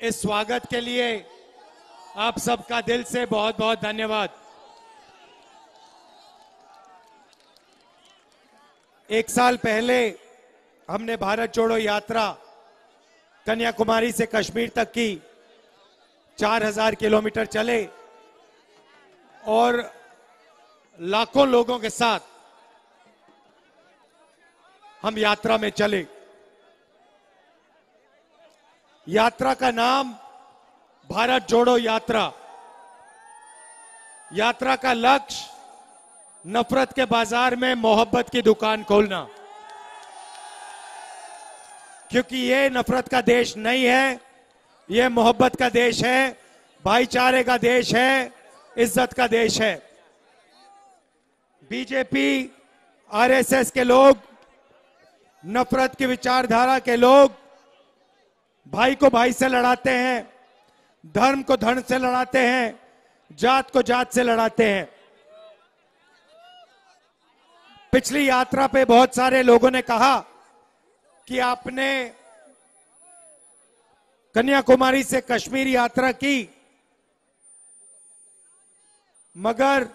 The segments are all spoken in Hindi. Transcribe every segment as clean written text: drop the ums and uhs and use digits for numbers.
इस स्वागत के लिए आप सबका दिल से बहुत बहुत धन्यवाद। एक साल पहले हमने भारत जोड़ो यात्रा कन्याकुमारी से कश्मीर तक की, 4000 किलोमीटर चले और लाखों लोगों के साथ हम यात्रा में चले। यात्रा का नाम भारत जोड़ो यात्रा। यात्रा का लक्ष्य नफरत के बाजार में मोहब्बत की दुकान खोलना, क्योंकि ये नफरत का देश नहीं है, ये मोहब्बत का देश है, भाईचारे का देश है, इज्जत का देश है। बीजेपी, आरएसएस के लोग, नफरत की विचारधारा के लोग भाई को भाई से लड़ाते हैं, धर्म को धर्म से लड़ाते हैं, जात को जात से लड़ाते हैं। पिछली यात्रा पे बहुत सारे लोगों ने कहा कि आपने कन्याकुमारी से कश्मीर यात्रा की, मगर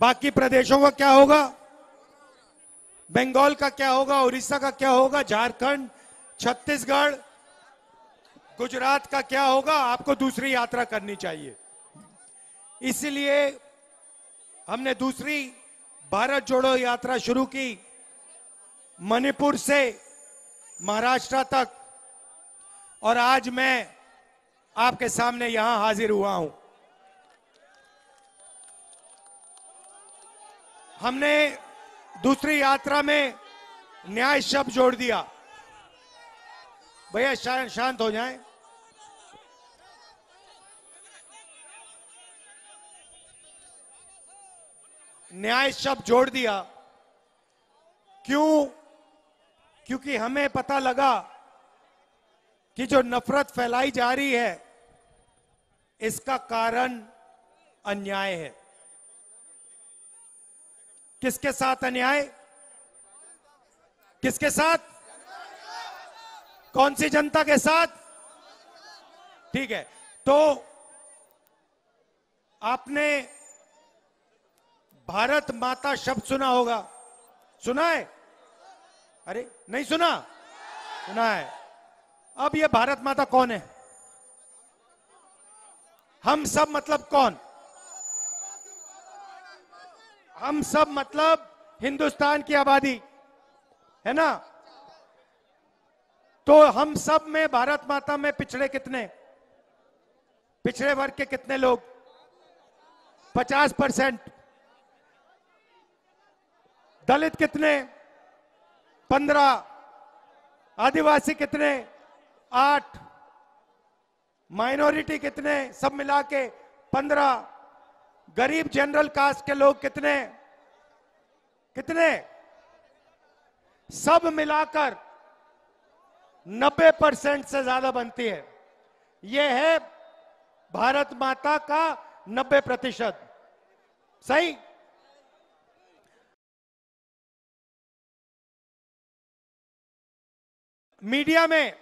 बाकी प्रदेशों का क्या होगा, बंगाल का क्या होगा, उड़ीसा का क्या होगा, झारखंड, छत्तीसगढ़, गुजरात का क्या होगा? आपको दूसरी यात्रा करनी चाहिए। इसलिए हमने दूसरी भारत जोड़ो यात्रा शुरू की, मणिपुर से महाराष्ट्र तक, और आज मैं आपके सामने यहां हाजिर हुआ हूं। हमने दूसरी यात्रा में न्याय शब्द जोड़ दिया। भैया शांत हो जाएं। न्याय शब्द जोड़ दिया। क्यों? क्योंकि हमें पता लगा कि जो नफरत फैलाई जा रही है, इसका कारण अन्याय है। किसके साथ अन्याय? किसके साथ? कौन सी जनता के साथ? ठीक है, तो आपने भारत माता शब्द सुना होगा, सुना है? अरे नहीं सुना? सुना है। अब ये भारत माता कौन है? हम सब मतलब कौन? हम सब मतलब हिंदुस्तान की आबादी है ना? तो हम सब में भारत माता में पिछड़े कितने? पिछड़े वर्ग के कितने लोग? 50%। दलित कितने? 15। आदिवासी कितने? 8। माइनॉरिटी कितने? सब मिला के 15। गरीब जनरल कास्ट के लोग कितने? कितने? सब मिलाकर 90% से ज्यादा बनती है। यह है भारत माता का 90%। सही? मीडिया में,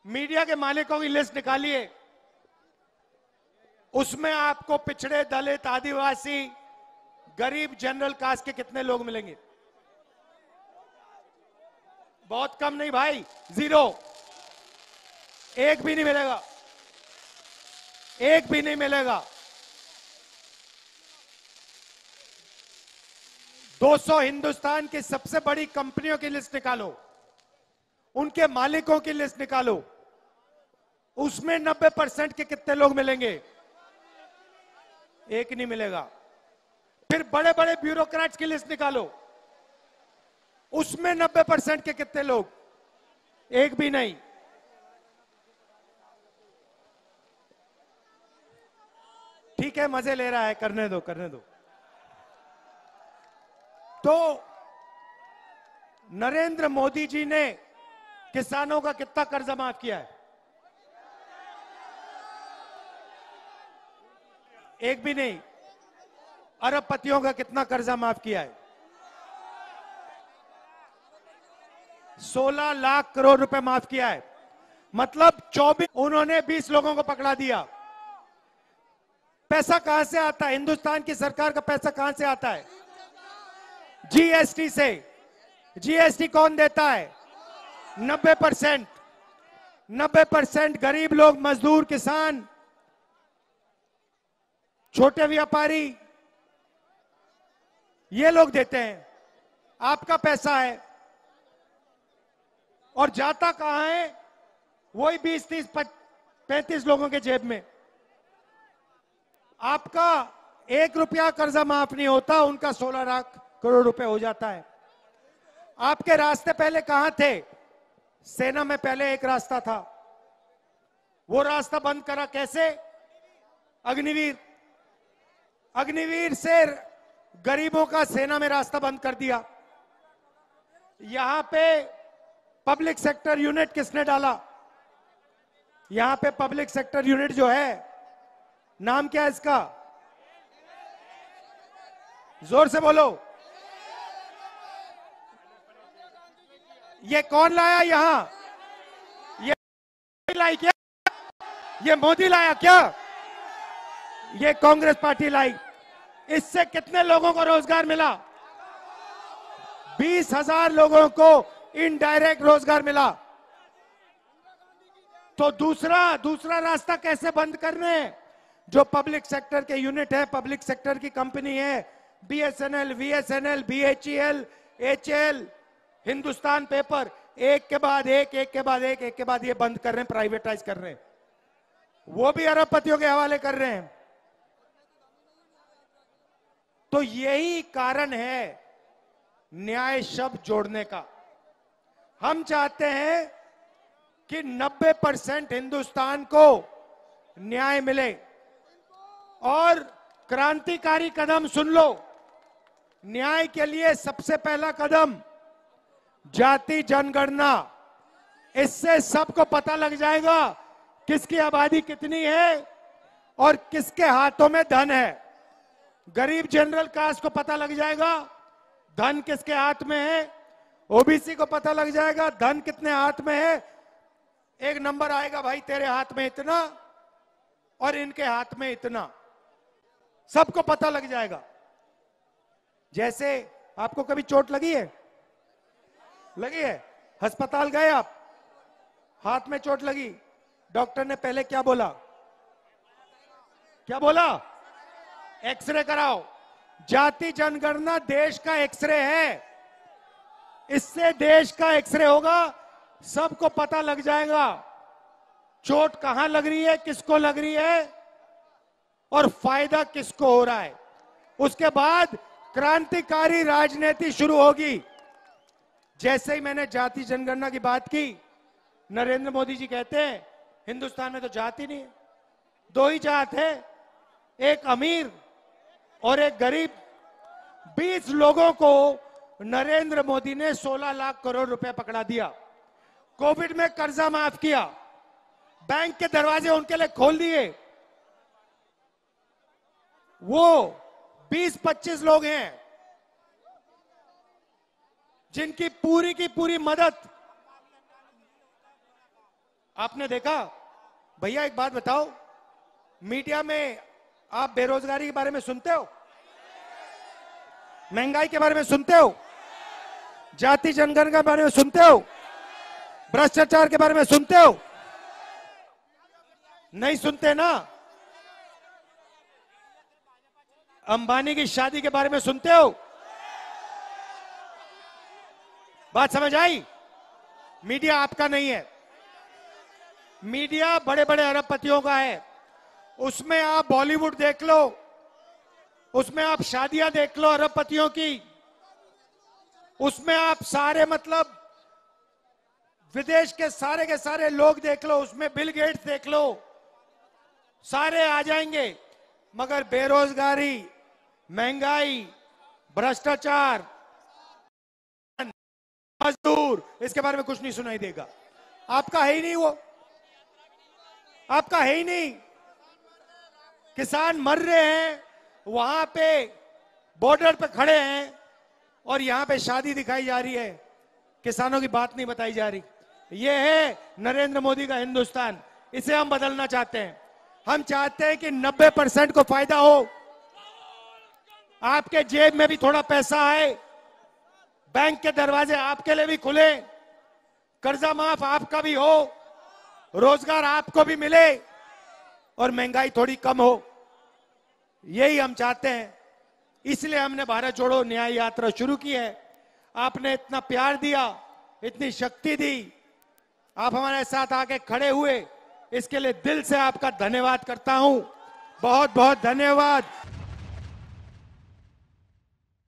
मीडिया के मालिकों की लिस्ट निकालिए, उसमें आपको पिछड़े, दलित, आदिवासी, गरीब, जनरल कास्ट के कितने लोग मिलेंगे? बहुत कम नहीं भाई, 0। एक भी नहीं मिलेगा, एक भी नहीं मिलेगा। 200 हिंदुस्तान की सबसे बड़ी कंपनियों की लिस्ट निकालो, उनके मालिकों की लिस्ट निकालो, उसमें 90% के कितने लोग मिलेंगे? एक नहीं मिलेगा। फिर बड़े बड़े ब्यूरोक्रेट्स की लिस्ट निकालो, उसमें 90% के कितने लोग? एक भी नहीं। ठीक है, मजे ले रहा है, करने दो, करने दो। तो नरेंद्र मोदी जी ने किसानों का कितना कर्जा माफ किया है? एक भी नहीं। अरबपतियों का कितना कर्जा माफ किया है? 16 लाख करोड़ रुपए माफ किया है। मतलब 24 उन्होंने 20 लोगों को पकड़ा दिया। पैसा कहां से आता है? हिंदुस्तान की सरकार का पैसा कहां से आता है? जीएसटी से। जीएसटी कौन देता है? 90%। 90% गरीब लोग, मजदूर, किसान, छोटे व्यापारी, ये लोग देते हैं। आपका पैसा है और जाता कहां है? वही 20, 30, 35 लोगों के जेब में। आपका 1 रुपया कर्जा माफ नहीं होता, उनका 16 लाख करोड़ रुपए हो जाता है। आपके रास्ते पहले कहां थे? सेना में पहले एक रास्ता था, वो रास्ता बंद करा। कैसे? अग्निवीर। अग्निवीर से गरीबों का सेना में रास्ता बंद कर दिया। यहां पे पब्लिक सेक्टर यूनिट किसने डाला? यहां पे पब्लिक सेक्टर यूनिट जो है, नाम क्या है इसका? जोर से बोलो। ये कौन लाया यहां? ये लाई क्या? ये मोदी लाया क्या? ये कांग्रेस पार्टी लाई। इससे कितने लोगों को रोजगार मिला? 20,000 लोगों को इनडायरेक्ट रोजगार मिला। तो दूसरा रास्ता कैसे बंद करने? जो पब्लिक सेक्टर के यूनिट है, पब्लिक सेक्टर की कंपनी है, BSNL, VSNL, BHEL, HAL, Hindustan paper, एक के बाद एक, एक के बाद एक के बाद ये बंद कर रहे हैं, प्राइवेटाइज कर रहे हैं। वो भी अरबपतियों के हवाले कर रहे हैं। तो यही कारण है न्याय शब्द जोड़ने का। हम चाहते हैं कि 90% हिंदुस्तान को न्याय मिले। और क्रांतिकारी कदम सुन लो। न्याय के लिए सबसे पहला कदम जाति जनगणना। इससे सबको पता लग जाएगा किसकी आबादी कितनी है और किसके हाथों में धन है। गरीब जनरल कास्ट को पता लग जाएगा धन किसके हाथ में है। ओबीसी को पता लग जाएगा धन कितने हाथ में है। एक नंबर आएगा, भाई तेरे हाथ में इतना और इनके हाथ में इतना, सबको पता लग जाएगा। जैसे आपको कभी चोट लगी है? लगी है? अस्पताल गए आप, हाथ में चोट लगी, डॉक्टर ने पहले क्या बोला? क्या बोला? एक्सरे कराओ। जाति जनगणना देश का एक्सरे है। इससे देश का एक्सरे होगा, सबको पता लग जाएगा चोट कहां लग रही है, किसको लग रही है और फायदा किसको हो रहा है। उसके बाद क्रांतिकारी राजनीति शुरू होगी। जैसे ही मैंने जाति जनगणना की बात की, नरेंद्र मोदी जी कहते हैं हिंदुस्तान में तो जाति नहीं है, 2 ही जात है, एक अमीर और एक गरीब। 20 लोगों को नरेंद्र मोदी ने 16 लाख करोड़ रुपए पकड़ा दिया। कोविड में कर्जा माफ किया, बैंक के दरवाजे उनके लिए खोल दिए। वो 20-25 लोग हैं जिनकी पूरी की पूरी मदद आपने देखा। भैया एक बात बताओ, मीडिया में आप बेरोजगारी के बारे में सुनते हो? महंगाई के बारे में सुनते हो? जाति जनगणना के बारे में सुनते हो? भ्रष्टाचार के बारे में सुनते हो? नहीं सुनते ना। अंबानी की शादी के बारे में सुनते हो? बात समझ आई? मीडिया आपका नहीं है, मीडिया बड़े बड़े अरबपतियों का है। उसमें आप बॉलीवुड देख लो, उसमें आप शादियां देख लो अरबपतियों की, उसमें आप सारे मतलब विदेश के सारे लोग देख लो, उसमें बिल गेट्स देख लो, सारे आ जाएंगे। मगर बेरोजगारी, महंगाई, भ्रष्टाचार, मजदूर, इसके बारे में कुछ नहीं सुनाई देगा। आपका है ही नहीं, वो आपका है ही नहीं। किसान मर रहे हैं, वहां पे बॉर्डर पे खड़े हैं और यहां पे शादी दिखाई जा रही है, किसानों की बात नहीं बताई जा रही। ये है नरेंद्र मोदी का हिंदुस्तान। इसे हम बदलना चाहते हैं। हम चाहते हैं कि 90% को फायदा हो, आपके जेब में भी थोड़ा पैसा आए, बैंक के दरवाजे आपके लिए भी खुले, कर्जा माफ आपका भी हो, रोजगार आपको भी मिले और महंगाई थोड़ी कम हो। यही हम चाहते हैं। इसलिए हमने भारत जोड़ो न्याय यात्रा शुरू की है। आपने इतना प्यार दिया, इतनी शक्ति दी, आप हमारे साथ आके खड़े हुए, इसके लिए दिल से आपका धन्यवाद करता हूं। बहुत बहुत धन्यवाद।